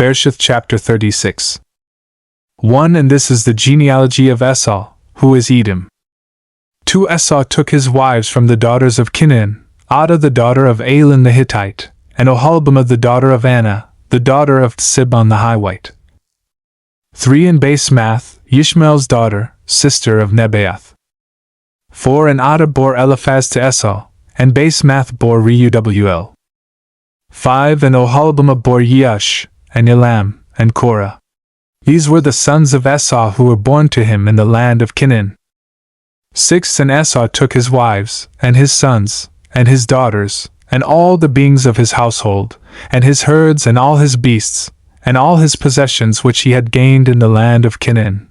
Bereshith chapter 36. 1. And this is the genealogy of Esau, who is Edom. 2. Esau took his wives from the daughters of Canaan, Adah the daughter of Elon the Hittite, and Oholibamah the daughter of Anna, the daughter of Sibon the Hivite. 3. And Basemath, Ishmael's daughter, sister of Nebaioth. 4. And Adah bore Eliphaz to Esau, and Basemath bore Reuel. 5. And Oholibamah bore Jeush, and Elam, and Korah. These were the sons of Esau who were born to him in the land of Canaan. 6. And Esau took his wives, and his sons, and his daughters, and all the beings of his household, and his herds, and all his beasts, and all his possessions which he had gained in the land of Canaan,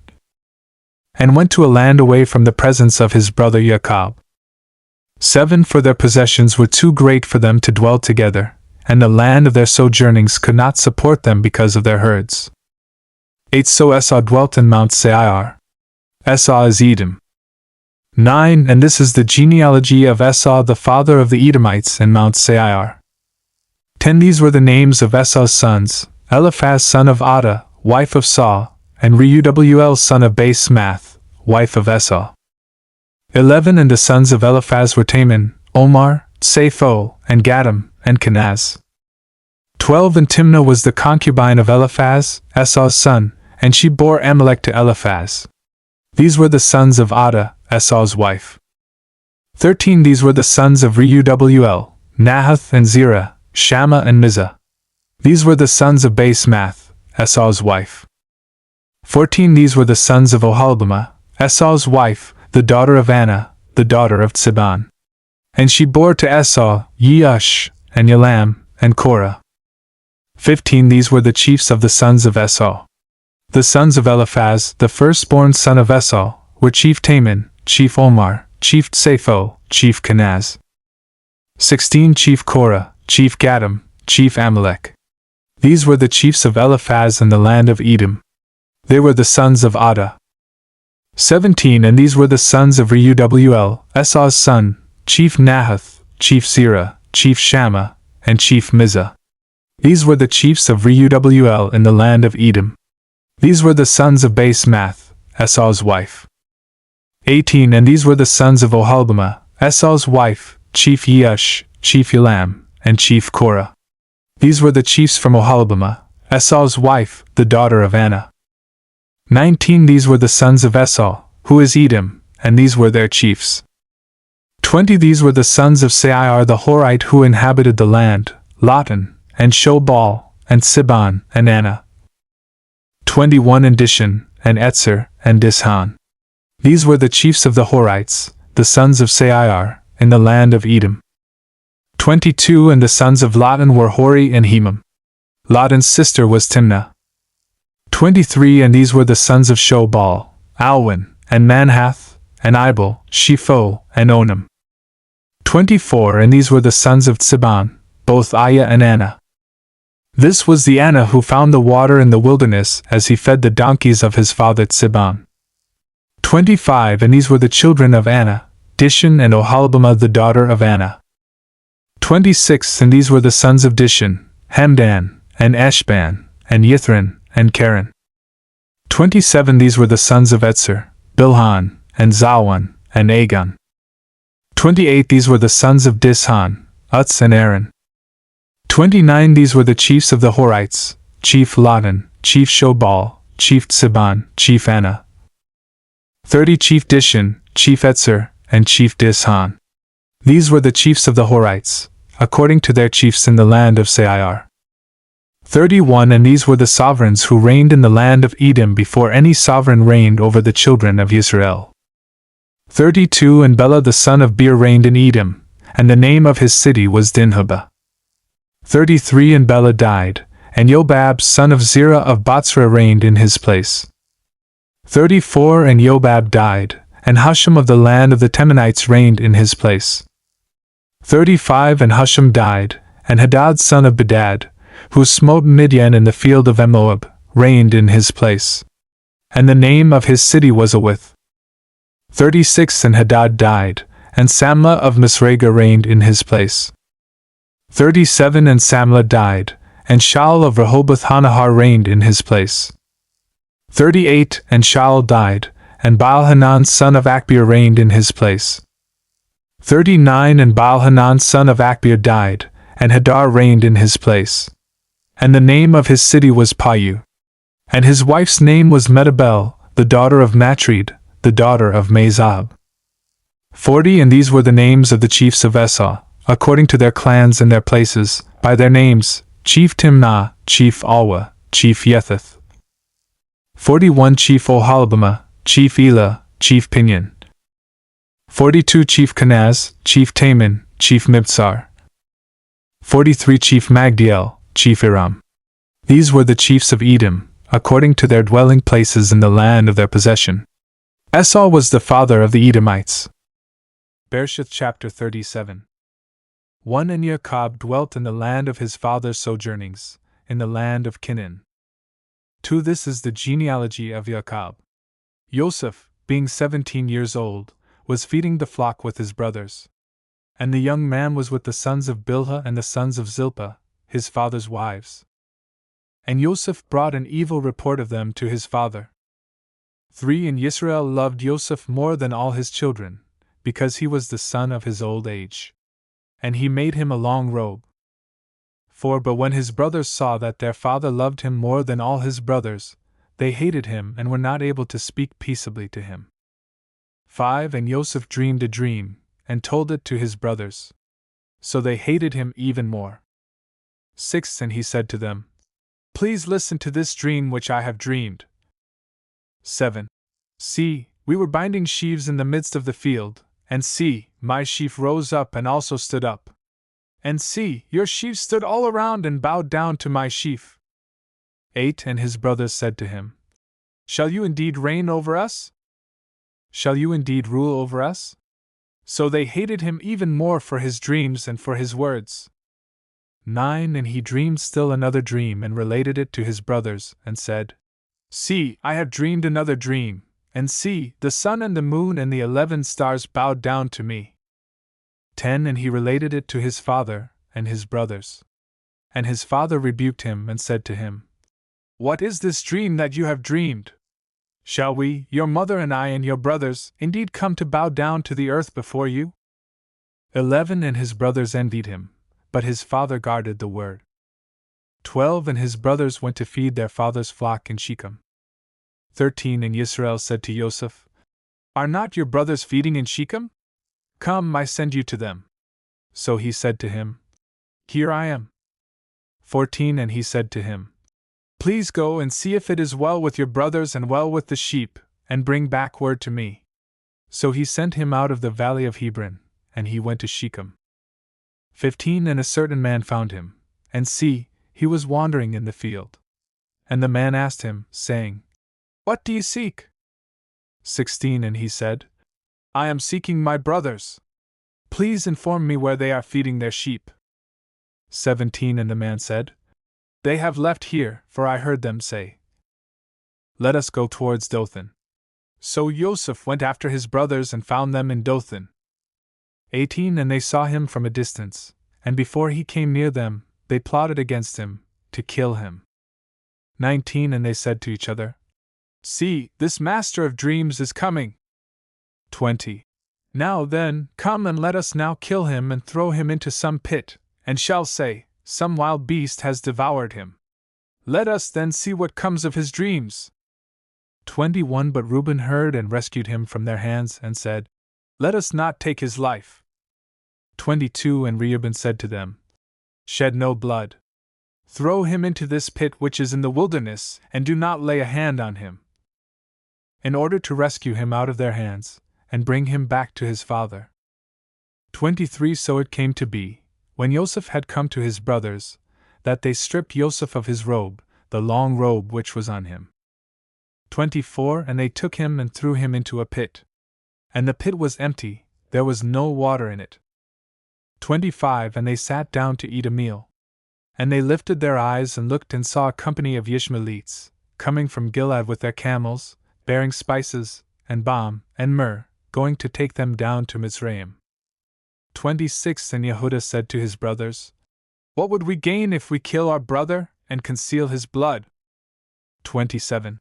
and went to a land away from the presence of his brother Jacob. 7. For their possessions were too great for them to dwell together, and the land of their sojournings could not support them because of their herds. 8. So Esau dwelt in Mount Seir. Esau is Edom. 9. And this is the genealogy of Esau the father of the Edomites in Mount Seir. 10. These were the names of Esau's sons: Eliphaz son of Adah, wife of Saul, and Reuel son of Basemath, wife of Esau. 11. And the sons of Eliphaz were Taman, Omar, Sapho, and Gatam, and Kenaz. 12. And Timnah was the concubine of Eliphaz, Esau's son, and she bore Amalek to Eliphaz. These were the sons of Adah, Esau's wife. 13. These were the sons of Reuel, Nahath and Zerah, Shammah and Mizah. These were the sons of Basemath, Esau's wife. 14. These were the sons of Oholibamah, Esau's wife, the daughter of Anna, the daughter of Sibon. And she bore to Esau Jeush, and Elam, and Korah. 15. These were the chiefs of the sons of Esau. The sons of Eliphaz, the firstborn son of Esau, were Chief Taman, Chief Omar, Chief Sapho, Chief Kenaz. 16. Chief Korah, Chief Gatam, Chief Amalek. These were the chiefs of Eliphaz in the land of Edom. They were the sons of Adah. 17. And these were the sons of Reuel, Esau's son, Chief Nahath, Chief Zerah, Chief Shammah, and Chief Mizah. These were the chiefs of Reuel in the land of Edom. These were the sons of Basemath, Esau's wife. 18. And these were the sons of Oholibamah, Esau's wife, Chief Jeush, Chief Elam, and Chief Korah. These were the chiefs from Oholibamah, Esau's wife, the daughter of Anna. 19. These were the sons of Esau, who is Edom, and these were their chiefs. 20. These were the sons of Seir the Horite who inhabited the land: Lotan, and Shobal, and Sibon, and Anna. 21. And Dishan, and Etzer, and Dishan. These were the chiefs of the Horites, the sons of Seir, in the land of Edom. 22. And the sons of Lotan were Hori and Hemam. Lotan's sister was Timnah. 23. And these were the sons of Shobal, Alwin, and Manhath, and Ibal, Shepho, and Onam. 24. And these were the sons of Sibon, both Aya and Anna. This was the Anna who found the water in the wilderness as he fed the donkeys of his father Sibon. 25. And these were the children of Anna, Dishan and Oholibamah the daughter of Anna. 26. And these were the sons of Dishan, Hamdan, and Eshban, and Yithran, and Karen. 27. These were the sons of Etzer, Bilhan, and Zawan, and Agon. 28. These were the sons of Dishan, Utz and Aaron. 29. These were the chiefs of the Horites: Chief Lotan, Chief Shobal, Chief Sibon, Chief Anna. 30. Chief Dishan, Chief Etzer, and Chief Dishan. These were the chiefs of the Horites, according to their chiefs in the land of Seir. 31. And these were the sovereigns who reigned in the land of Edom before any sovereign reigned over the children of Israel. 32. And Bela the son of Beer reigned in Edom, and the name of his city was Dinhabah. 33. And Bela died, and Jobab son of Zerah of Botzrah reigned in his place. 34. And Jobab died, and Husham of the land of the Temanites reigned in his place. 35. And Husham died, and Hadad son of Bedad, who smote Midian in the field of Moab, reigned in his place. And the name of his city was Awith. 36. And Hadad died, and Samlah of Misrega reigned in his place. 37. And Samlah died, and Shaul of Rehoboth Hanahar reigned in his place. 38 And Shaul died, and Baal-Hanan son of Achbor reigned in his place. 39 And Baal-Hanan son of Achbor died, and Hadar reigned in his place. And the name of his city was Payu. And his wife's name was Metabel, the daughter of Matred, the daughter of Mazab. 40 And these were the names of the chiefs of Esau, according to their clans and their places, by their names: Chief Timnah, Chief Alwa, Chief Yetheth. 41 Chief Oholibamah, Chief Elah, Chief Pinion. 42 Chief Kenaz, Chief Taman, Chief Mibsar. 43 Chief Magdiel, Chief Iram. These were the chiefs of Edom, according to their dwelling places in the land of their possession. Esau was the father of the Edomites. Bereshith chapter 37. 1 And Jacob dwelt in the land of his father's sojournings, in the land of Canaan. 2 This is the genealogy of Jacob. Joseph, being 17 years old, was feeding the flock with his brothers. And the young man was with the sons of Bilhah and the sons of Zilpah, his father's wives. And Joseph brought an evil report of them to his father. 3 And Yisrael loved Joseph more than all his children, because he was the son of his old age. And he made him a long robe. 4 But when his brothers saw that their father loved him more than all his brothers, they hated him and were not able to speak peaceably to him. 5 And Joseph dreamed a dream, and told it to his brothers. So they hated him even more. 6 And he said to them, Please listen to this dream which I have dreamed. 7 See, we were binding sheaves in the midst of the field, and see, my sheaf rose up and also stood up. And see, your sheaves stood all around and bowed down to my sheaf. 8 And his brothers said to him, Shall you indeed reign over us? Shall you indeed rule over us? So they hated him even more for his dreams and for his words. 9 And he dreamed still another dream and related it to his brothers, and said, See, I have dreamed another dream, and see, the sun and the moon and the 11 stars bowed down to me. 10 And he related it to his father and his brothers. And his father rebuked him and said to him, What is this dream that you have dreamed? Shall we, your mother and I and your brothers, indeed come to bow down to the earth before you? 11 And his brothers envied him, but his father guarded the word. 12 And his brothers went to feed their father's flock in Shechem. 13 And Yisrael said to Joseph, Are not your brothers feeding in Shechem? Come, I send you to them. So he said to him, Here I am. 14 And he said to him, Please go and see if it is well with your brothers and well with the sheep, and bring back word to me. So he sent him out of the valley of Hebron, and he went to Shechem. 15 And a certain man found him, and see, he was wandering in the field. And the man asked him, saying, What do you seek? 16 And he said, I am seeking my brothers. Please inform me where they are feeding their sheep. 17 And the man said, They have left here, for I heard them say, Let us go towards Dothan. So Joseph went after his brothers and found them in Dothan. 18 And they saw him from a distance, and before he came near them, they plotted against him, to kill him. 19 And they said to each other, See, this master of dreams is coming. 20 Now then, come and let us now kill him and throw him into some pit, and shall say, Some wild beast has devoured him. Let us then see what comes of his dreams. 21 But Reuben heard and rescued him from their hands, and said, Let us not take his life. 22 And Reuben said to them, Shed no blood. Throw him into this pit which is in the wilderness, and do not lay a hand on him. In order to rescue him out of their hands, and bring him back to his father. 23 So it came to be, when Joseph had come to his brothers, that they stripped Joseph of his robe, the long robe which was on him. 24 And they took him and threw him into a pit. And the pit was empty, there was no water in it. 25 And they sat down to eat a meal. And they lifted their eyes and looked and saw a company of Ishmaelites, coming from Gilead with their camels, bearing spices, and balm, and myrrh, going to take them down to Mizraim. 26 And Yehudah said to his brothers, What would we gain if we kill our brother and conceal his blood? 27.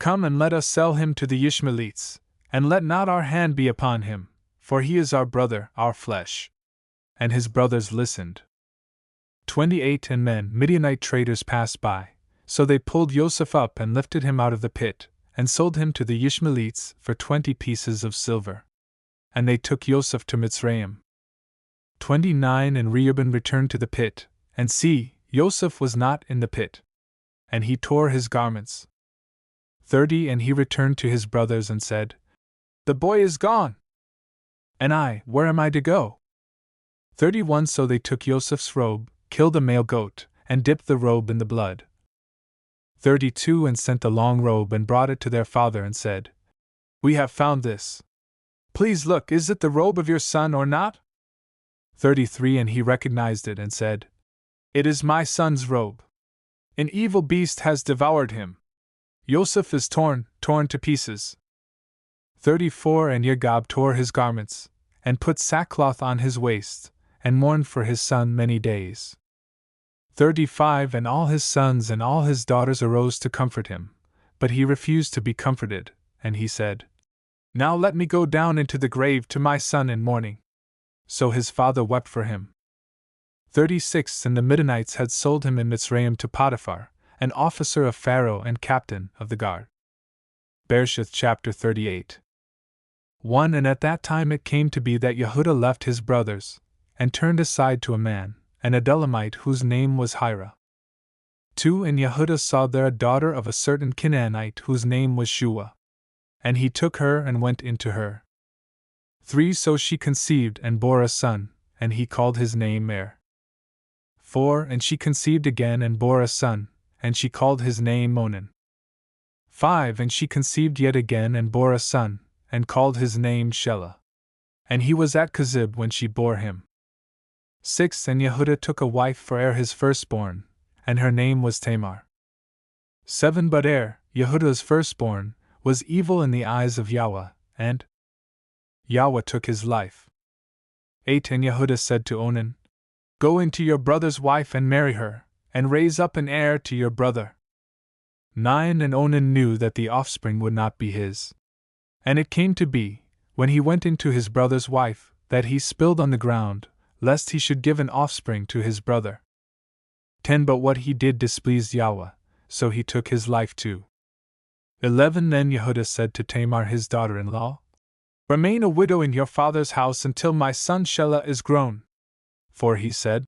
Come and let us sell him to the Ishmaelites, and let not our hand be upon him, for he is our brother, our flesh. And his brothers listened. 28. And men, Midianite traders, passed by, so they pulled Joseph up and lifted him out of the pit, and sold him to the Ishmaelites for 20 pieces of silver. And they took Joseph to Mitzrayim. 29. And Reuben returned to the pit, and see, Joseph was not in the pit. And he tore his garments. 30. And he returned to his brothers and said, The boy is gone! And I, where am I to go? 31. So they took Joseph's robe, killed a male goat, and dipped the robe in the blood. 32. And sent the long robe and brought it to their father and said, We have found this. Please look, is it the robe of your son or not? 33. And he recognized it and said, It is my son's robe. An evil beast has devoured him. Joseph is torn to pieces. 34. And Jacob tore his garments, and put sackcloth on his waist, and mourned for his son many days. 35. And all his sons and all his daughters arose to comfort him, but he refused to be comforted, and he said, Now let me go down into the grave to my son in mourning. So his father wept for him. 36. And the Midianites had sold him in Mitzrayim to Potiphar, an officer of Pharaoh and captain of the guard. Bereshith chapter 38. 1. And at that time it came to be that Yehudah left his brothers, and turned aside to a man, an Edolamite whose name was Hira. 2. And Yehudah saw there a daughter of a certain Canaanite whose name was Shua. And he took her and went into her. 3. So she conceived and bore a son, and he called his name Er. 4. And she conceived again and bore a son, and she called his name Onan. 5. And she conceived yet again and bore a son, and called his name Shelah. And he was at Kezib when she bore him. 6. And Yehudah took a wife for Er his firstborn, and her name was Tamar. 7. But Er, Yehudah's firstborn, was evil in the eyes of Yahweh, and Yahweh took his life. 8. And Yehudah said to Onan, Go into your brother's wife and marry her, and raise up an heir to your brother. 9. And Onan knew that the offspring would not be his. And it came to be, when he went into his brother's wife, that he spilled on the ground, lest he should give an offspring to his brother. 10. But what he did displeased Yahweh, so he took his life too. 11. Then Yehudah said to Tamar his daughter-in-law, Remain a widow in your father's house until my son Shelah is grown. For he said,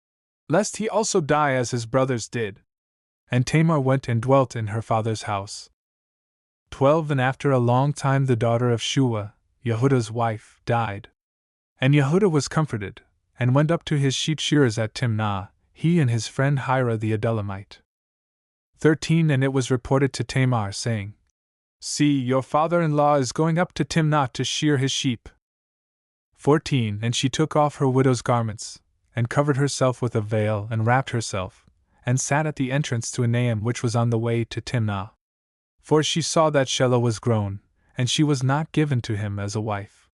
Lest he also die as his brothers did. And Tamar went and dwelt in her father's house. 12. And after a long time the daughter of Shua, Yehudah's wife, died. And Yehudah was comforted, and went up to his sheep shearers at Timnah, he and his friend Hira the Edolamite. 13. And it was reported to Tamar, saying, See, your father-in-law is going up to Timnah to shear his sheep. 14. And she took off her widow's garments, and covered herself with a veil, and wrapped herself, and sat at the entrance to Enaim which was on the way to Timnah. For she saw that Shelah was grown, and she was not given to him as a wife.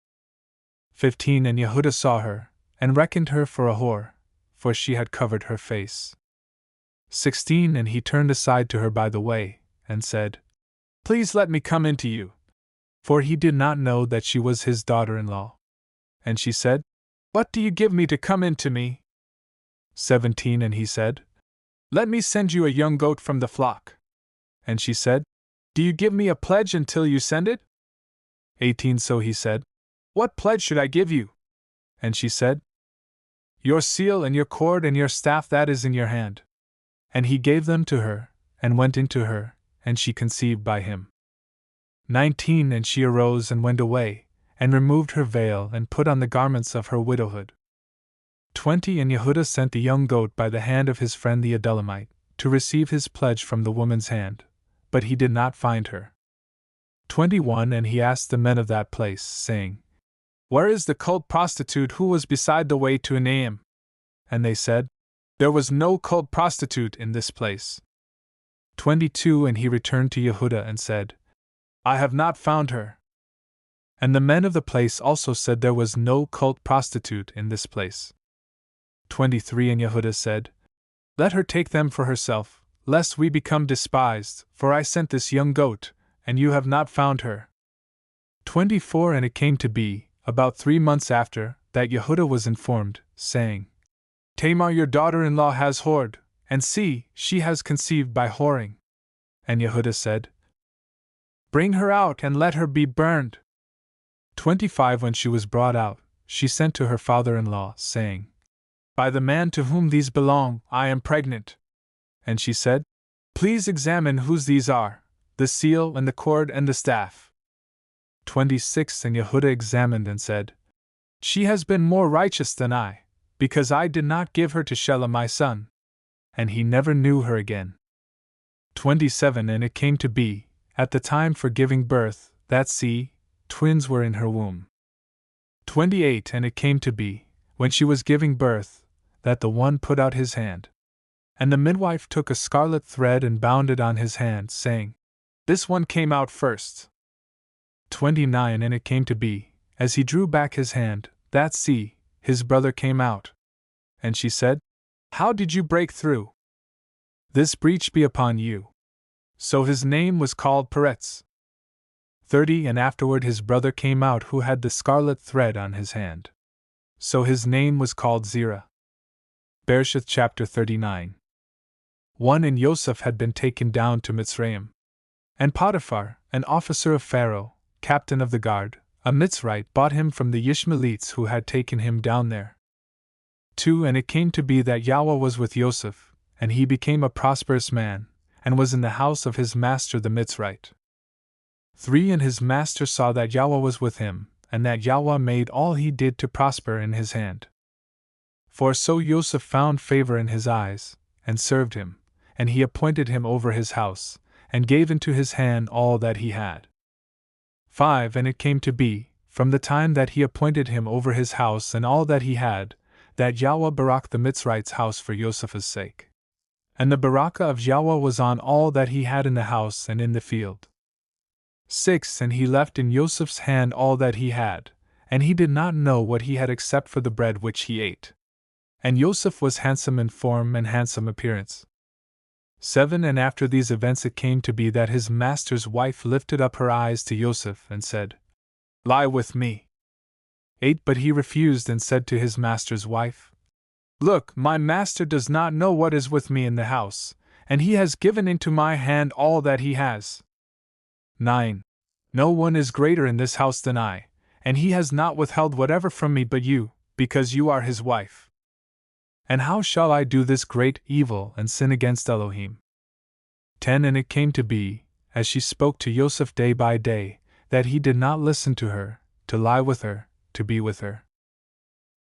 15. And Yehudah saw her, and reckoned her for a whore, for she had covered her face. 16. And he turned aside to her by the way, and said, Please let me come into you. For he did not know that she was his daughter-in-law. And she said, What do you give me to come in to me? 17. And he said, Let me send you a young goat from the flock. And she said, Do you give me a pledge until you send it? 18. So he said, What pledge should I give you? And she said, Your seal and your cord and your staff that is in your hand. And he gave them to her, and went into her, and she conceived by him. 19. And she arose and went away, and removed her veil and put on the garments of her widowhood. 20. And Yehudah sent the young goat by the hand of his friend the Edolamite, to receive his pledge from the woman's hand, but he did not find her. 21. And he asked the men of that place, saying, Where is the cult prostitute who was beside the way to Enaim? And they said, There was no cult prostitute in this place. 22. And he returned to Yehudah and said, I have not found her. And the men of the place also said there was no cult prostitute in this place. 23. And Yehudah said, Let her take them for herself, lest we become despised, for I sent this young goat, and you have not found her. 24 And it came to be, about 3 months after, that Yehuda was informed, saying, Tamar your daughter-in-law has whored, and see, she has conceived by whoring. And Yehuda said, Bring her out and let her be burned. 25 When she was brought out, she sent to her father-in-law, saying, By the man to whom these belong, I am pregnant. And she said, Please examine whose these are, the seal and the cord and the staff. 26 And Yehuda examined and said, She has been more righteous than I, because I did not give her to Shelah my son. And he never knew her again. 27 And it came to be, at the time for giving birth, that twins were in her womb. 28 And it came to be, when she was giving birth, that the one put out his hand. And the midwife took a scarlet thread and bound it on his hand, saying, This one came out first. 29 And it came to be, as he drew back his hand, that his brother came out. And she said, How did you break through? This breach be upon you. So his name was called Peretz. 30 And afterward his brother came out who had the scarlet thread on his hand. So his name was called Zerah. Bereshith chapter 39. 1 And Yosef had been taken down to Mitzrayim. And Potiphar, an officer of Pharaoh, captain of the guard, a Mitzrite, bought him from the Ishmaelites who had taken him down there. 2 And it came to be that Yahweh was with Yosef, and he became a prosperous man, and was in the house of his master the Mitzrite. 3 And his master saw that Yahweh was with him, and that Yahweh made all he did to prosper in his hand. 4 So Yosef found favor in his eyes, and served him, and he appointed him over his house, and gave into his hand all that he had. 5 And it came to be, from the time that he appointed him over his house and all that he had, that Yahweh baraked the Mitzrite's house for Yosef's sake. And the barakah of Yahweh was on all that he had in the house and in the field. 6 And he left in Yosef's hand all that he had, and he did not know what he had except for the bread which he ate. And Yosef was handsome in form and handsome appearance. 7 And after these events it came to be that his master's wife lifted up her eyes to Yosef and said, Lie with me. 8 But he refused and said to his master's wife, Look, my master does not know what is with me in the house, and he has given into my hand all that he has. 9 No one is greater in this house than I, and he has not withheld whatever from me but you, because you are his wife. And how shall I do this great evil and sin against Elohim? 10 And it came to be, as she spoke to Yosef day by day, that he did not listen to her, to lie with her, to be with her.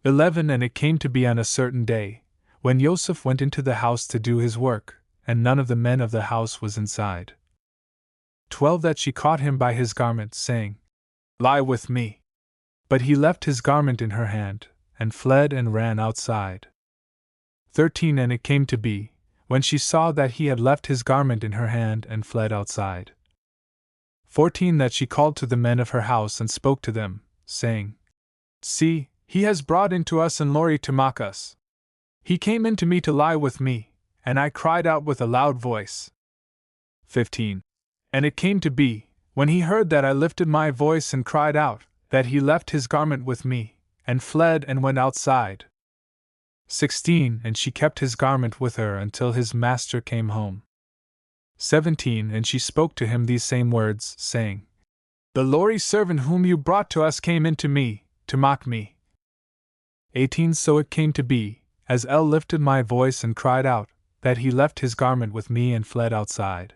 11 And it came to be on a certain day, when Yosef went into the house to do his work, and none of the men of the house was inside. 12 That she caught him by his garment, saying, Lie with me. But he left his garment in her hand, and fled and ran outside. 13 And it came to be, when she saw that he had left his garment in her hand and fled outside. 14 That she called to the men of her house and spoke to them, saying, See, he has brought into us an Lori to mock us. He came in to me to lie with me, and I cried out with a loud voice. 15 And it came to be, when he heard that I lifted my voice and cried out, that he left his garment with me, and fled and went outside. 16 And she kept his garment with her until his master came home. 17 And she spoke to him these same words, saying, The Lori servant whom you brought to us came in to me, to mock me. 18 So it came to be, as El lifted my voice and cried out, that he left his garment with me and fled outside.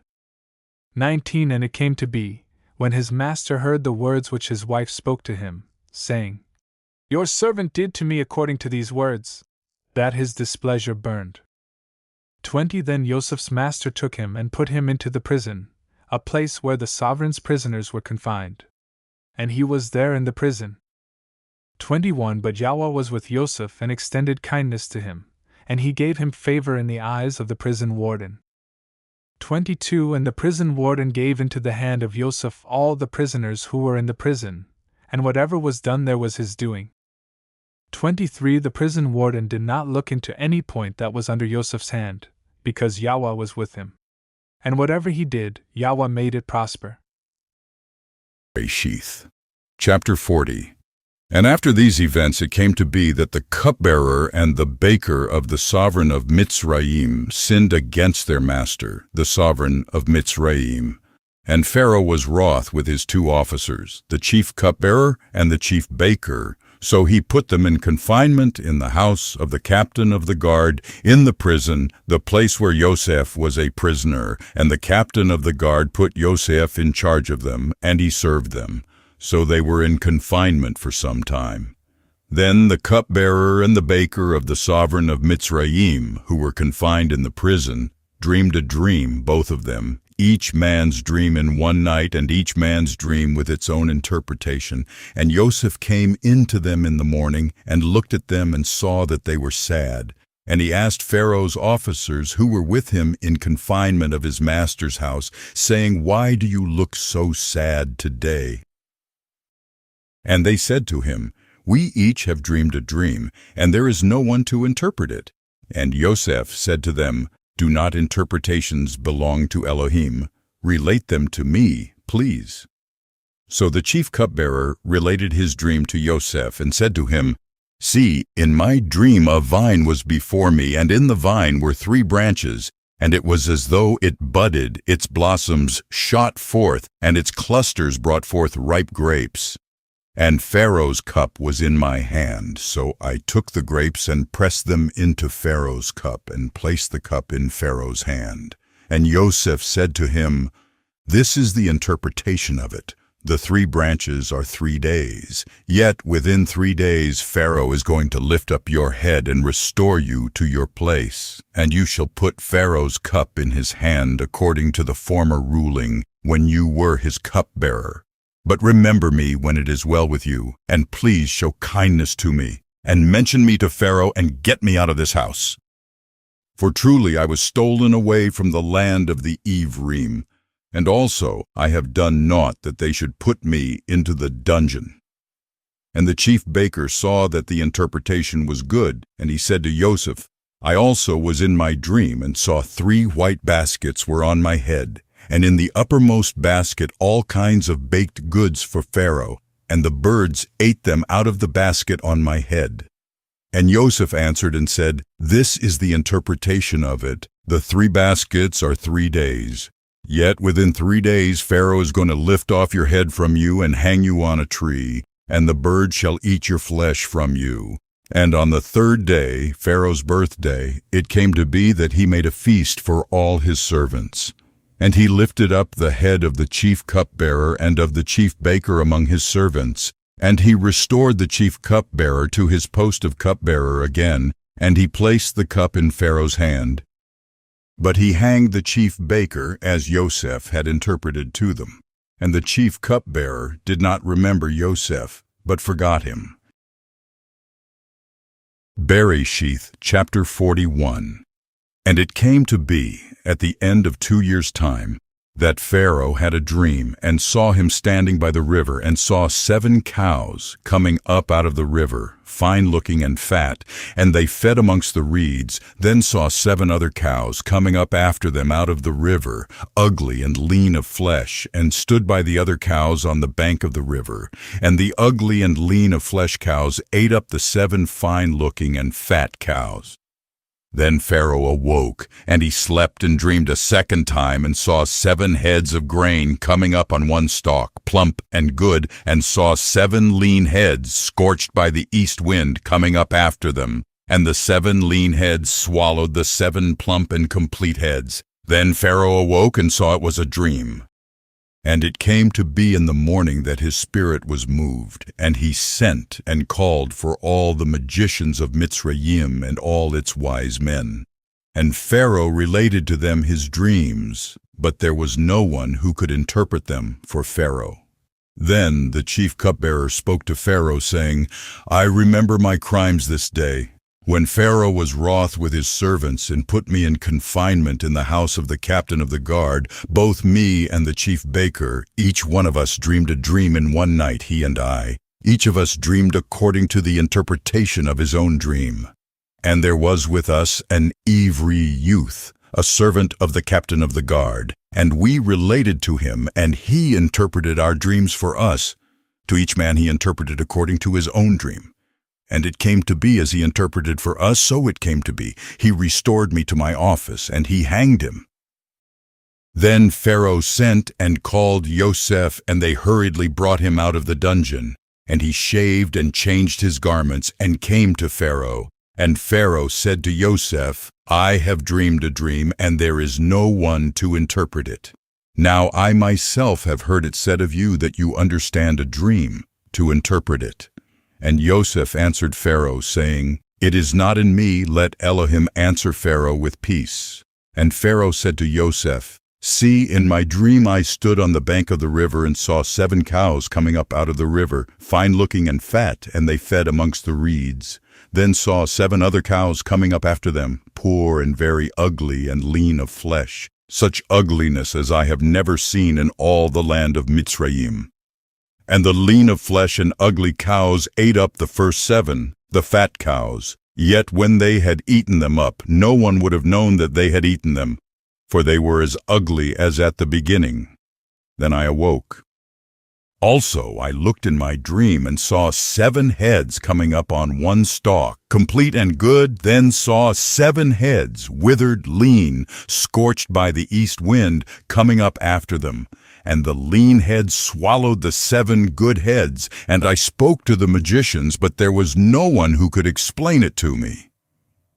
19 And it came to be, when his master heard the words which his wife spoke to him, saying, Your servant did to me according to these words, that his displeasure burned. 20 Then Yosef's master took him and put him into the prison, a place where the sovereign's prisoners were confined. And he was there in the prison. 21 But Yahweh was with Yosef and extended kindness to him, and he gave him favor in the eyes of the prison warden. 22 And the prison warden gave into the hand of Yosef all the prisoners who were in the prison, and whatever was done there was his doing. 23 The prison warden did not look into any point that was under Yosef's hand, because Yahweh was with him. And whatever he did, Yahweh made it prosper. Bereshith. Chapter 40. And after these events it came to be that the cupbearer and the baker of the sovereign of Mitzrayim sinned against their master, the sovereign of Mitzrayim. And Pharaoh was wroth with his two officers, the chief cupbearer and the chief baker. So he put them in confinement in the house of the captain of the guard, in the prison, the place where Yosef was a prisoner. And the captain of the guard put Yosef in charge of them, and he served them. So they were in confinement for some time. Then the cupbearer and the baker of the sovereign of Mitzrayim, who were confined in the prison, dreamed a dream, both of them, each man's dream in one night, and each man's dream with its own interpretation. And Yosef came into them in the morning, and looked at them and saw that they were sad. And he asked Pharaoh's officers who were with him in confinement of his master's house, saying, "Why do you look so sad today?" And they said to him, "We each have dreamed a dream, and there is no one to interpret it." And Yosef said to them, "Do not interpretations belong to Elohim? Relate them to me, please." So the chief cupbearer related his dream to Yosef and said to him, "See, in my dream a vine was before me, and in the vine were 3 branches, and it was as though it budded, its blossoms shot forth, and its clusters brought forth ripe grapes. And Pharaoh's cup was in my hand, so I took the grapes and pressed them into Pharaoh's cup, and placed the cup in Pharaoh's hand. And Yosef said to him, 'This is the interpretation of it. The 3 branches are 3 days. Yet within 3 days Pharaoh is going to lift up your head and restore you to your place. And you shall put Pharaoh's cup in his hand according to the former ruling when you were his cupbearer. But remember me when it is well with you, and please show kindness to me, and mention me to Pharaoh, and get me out of this house. For truly I was stolen away from the land of the Ivrim, and also I have done naught that they should put me into the dungeon.' And the chief baker saw that the interpretation was good, and he said to Yosef, 'I also was in my dream, and saw 3 white baskets were on my head, and in the uppermost basket all kinds of baked goods for Pharaoh, and the birds ate them out of the basket on my head.' And Yosef answered and said, 'This is the interpretation of it. The 3 baskets are 3 days. Yet within 3 days Pharaoh is going to lift off your head from you and hang you on a tree, and the birds shall eat your flesh from you. And on the 3rd day, Pharaoh's birthday, it came to be that he made a feast for all his servants. And he lifted up the head of the chief cupbearer and of the chief baker among his servants, and he restored the chief cupbearer to his post of cupbearer again, and he placed the cup in Pharaoh's hand. But he hanged the chief baker as Yosef had interpreted to them. And the chief cupbearer did not remember Yosef, but forgot him. Bereshith, chapter 41. And it came to be, at the end of 2 years' time, that Pharaoh had a dream, and saw him standing by the river, and saw 7 cows coming up out of the river, fine-looking and fat, and they fed amongst the reeds. Then saw 7 other cows coming up after them out of the river, ugly and lean of flesh, and stood by the other cows on the bank of the river. And the ugly and lean of flesh cows ate up the 7 fine-looking and fat cows. Then Pharaoh awoke, and he slept and dreamed a second time, and saw 7 heads of grain coming up on one stalk, plump and good, and saw 7 lean heads scorched by the east wind coming up after them. And the 7 lean heads swallowed the 7 plump and complete heads. Then Pharaoh awoke and saw it was a dream. And it came to be in the morning that his spirit was moved, and he sent and called for all the magicians of Mitzrayim and all its wise men. And Pharaoh related to them his dreams, but there was no one who could interpret them for Pharaoh. Then the chief cupbearer spoke to Pharaoh, saying, "I remember my crimes this day, when Pharaoh was wroth with his servants and put me in confinement in the house of the captain of the guard. Both me and the chief baker, each one of us dreamed a dream in one night, he and I. Each of us dreamed according to the interpretation of his own dream. And there was with us an Ivri youth, a servant of the captain of the guard, and we related to him, and he interpreted our dreams for us. To each man he interpreted according to his own dream. And it came to be as he interpreted for us, so it came to be. He restored me to my office, and he hanged him. Then Pharaoh sent and called Yosef, and they hurriedly brought him out of the dungeon. And he shaved and changed his garments, and came to Pharaoh. And Pharaoh said to Yosef, I have dreamed a dream, and there is no one to interpret it. Now I myself have heard it said of you that you understand a dream, to interpret it. And Yosef answered Pharaoh, saying, It is not in me, let Elohim answer Pharaoh with peace. And Pharaoh said to Yosef, See, in my dream I stood on the bank of the river and saw 7 cows coming up out of the river, fine-looking and fat, and they fed amongst the reeds. Then saw 7 other cows coming up after them, poor and very ugly and lean of flesh, such ugliness as I have never seen in all the land of Mitzrayim. And the lean of flesh and ugly cows ate up the first 7, the fat cows. Yet when they had eaten them up, no one would have known that they had eaten them, for they were as ugly as at the beginning. Then I awoke. Also I looked in my dream and saw 7 heads coming up on one stalk, complete and good, then saw 7 heads, withered, lean, scorched by the east wind, coming up after them. And the lean heads swallowed the 7 good heads, and I spoke to the magicians, but there was no one who could explain it to me.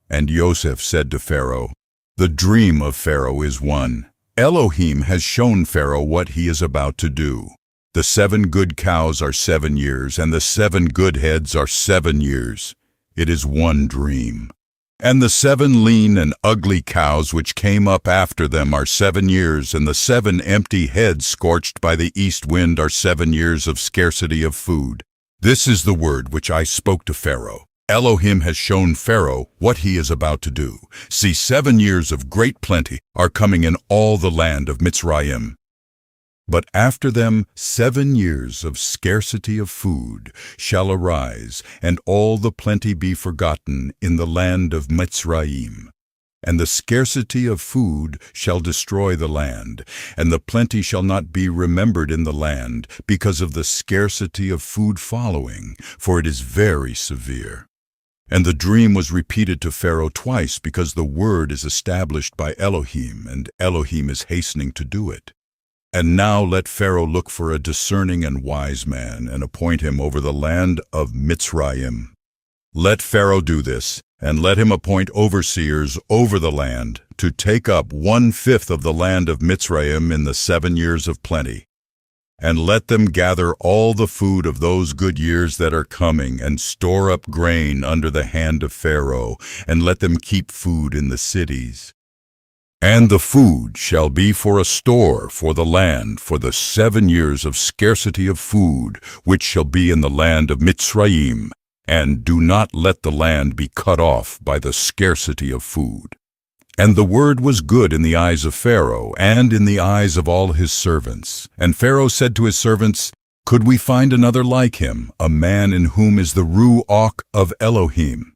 And Yosef said to Pharaoh, The dream of Pharaoh is one. Elohim has shown Pharaoh what he is about to do. The 7 good cows are 7 years, and the 7 good heads are 7 years. It is one dream. And the 7 lean and ugly cows which came up after them are 7 years, and the 7 empty heads scorched by the east wind are 7 years of scarcity of food. This is the word which I spoke to Pharaoh. Elohim has shown Pharaoh what he is about to do. See, 7 years of great plenty are coming in all the land of Mitzrayim. But after them 7 years of scarcity of food shall arise, and all the plenty be forgotten in the land of Mitzrayim. And the scarcity of food shall destroy the land, and the plenty shall not be remembered in the land, because of the scarcity of food following, for it is very severe. And the dream was repeated to Pharaoh twice, because the word is established by Elohim, and Elohim is hastening to do it. And now let Pharaoh look for a discerning and wise man, and appoint him over the land of Mitzrayim. Let Pharaoh do this, and let him appoint overseers over the land, to take up 1/5 of the land of Mitzrayim in the 7 years of plenty. And let them gather all the food of those good years that are coming, and store up grain under the hand of Pharaoh, and let them keep food in the cities. And the food shall be for a store for the land for the 7 years of scarcity of food, which shall be in the land of Mitzrayim, and do not let the land be cut off by the scarcity of food. And the word was good in the eyes of Pharaoh, and in the eyes of all his servants. And Pharaoh said to his servants, Could we find another like him, a man in whom is the Ruach of Elohim?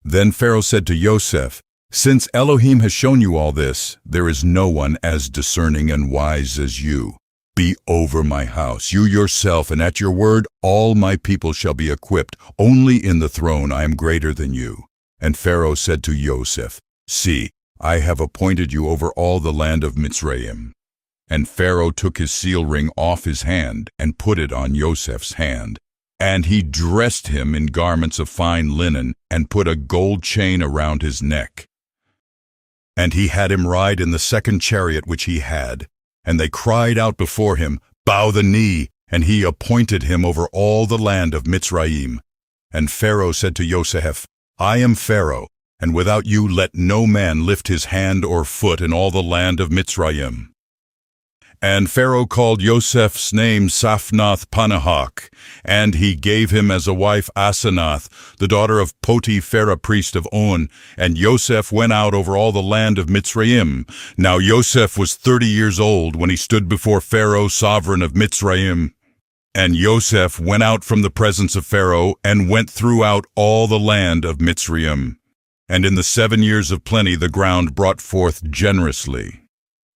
Then Pharaoh said to Yosef, Since Elohim has shown you all this, there is no one as discerning and wise as you. Be over my house, you yourself, and at your word all my people shall be equipped. Only in the throne I am greater than you. And Pharaoh said to Yosef, See, I have appointed you over all the land of Mitzrayim. And Pharaoh took his seal ring off his hand and put it on Yosef's hand. And he dressed him in garments of fine linen and put a gold chain around his neck. And he had him ride in the 2nd chariot which he had. And they cried out before him, Bow the knee, and he appointed him over all the land of Mitzrayim. And Pharaoh said to Yosef, I am Pharaoh, and without you let no man lift his hand or foot in all the land of Mitzrayim. And Pharaoh called Yosef's name Saphnath-Paneah, and he gave him as a wife Asenath, the daughter of Poti-Pherah priest of On. And Yosef went out over all the land of Mitzrayim. Now Yosef was 30 years old when he stood before Pharaoh, sovereign of Mitzrayim. And Yosef went out from the presence of Pharaoh, and went throughout all the land of Mitzrayim. And in the 7 years of plenty the ground brought forth generously.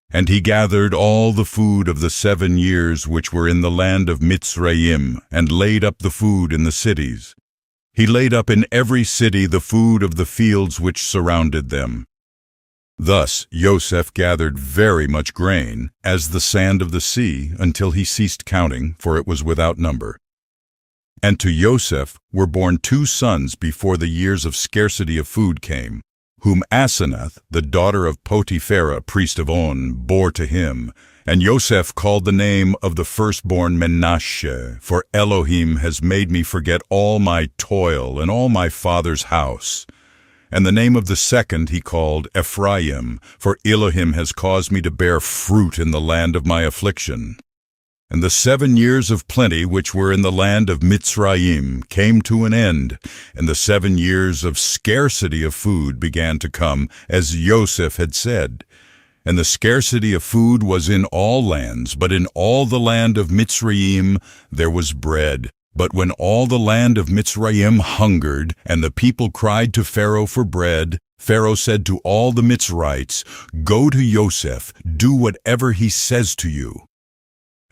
And he gathered all the food of the 7 years which were in the land of Mitzrayim, and laid up the food in the cities. He laid up in every city the food of the fields which surrounded them. Thus Joseph gathered very much grain, as the sand of the sea, until he ceased counting, for it was without number. And to Joseph were born 2 sons before the years of scarcity of food came, whom Asenath, the daughter of Potipherah, priest of On, bore to him. And Joseph called the name of the firstborn Menashe, for Elohim has made me forget all my toil and all my father's house. And the name of the second he called Ephraim, for Elohim has caused me to bear fruit in the land of my affliction. And the 7 years of plenty which were in the land of Mitzrayim came to an end, and the 7 years of scarcity of food began to come, as Joseph had said. And the scarcity of food was in all lands, but in all the land of Mitzrayim there was bread. But when all the land of Mitzrayim hungered, and the people cried to Pharaoh for bread, Pharaoh said to all the Mitzrites, "Go to Joseph, do whatever he says to you."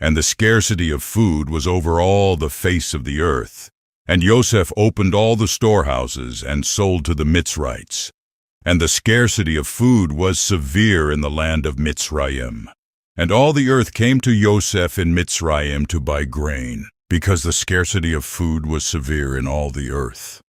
And the scarcity of food was over all the face of the earth. And Joseph opened all the storehouses and sold to the Mitzrites. And the scarcity of food was severe in the land of Mitzrayim. And all the earth came to Joseph in Mitzrayim to buy grain, because the scarcity of food was severe in all the earth.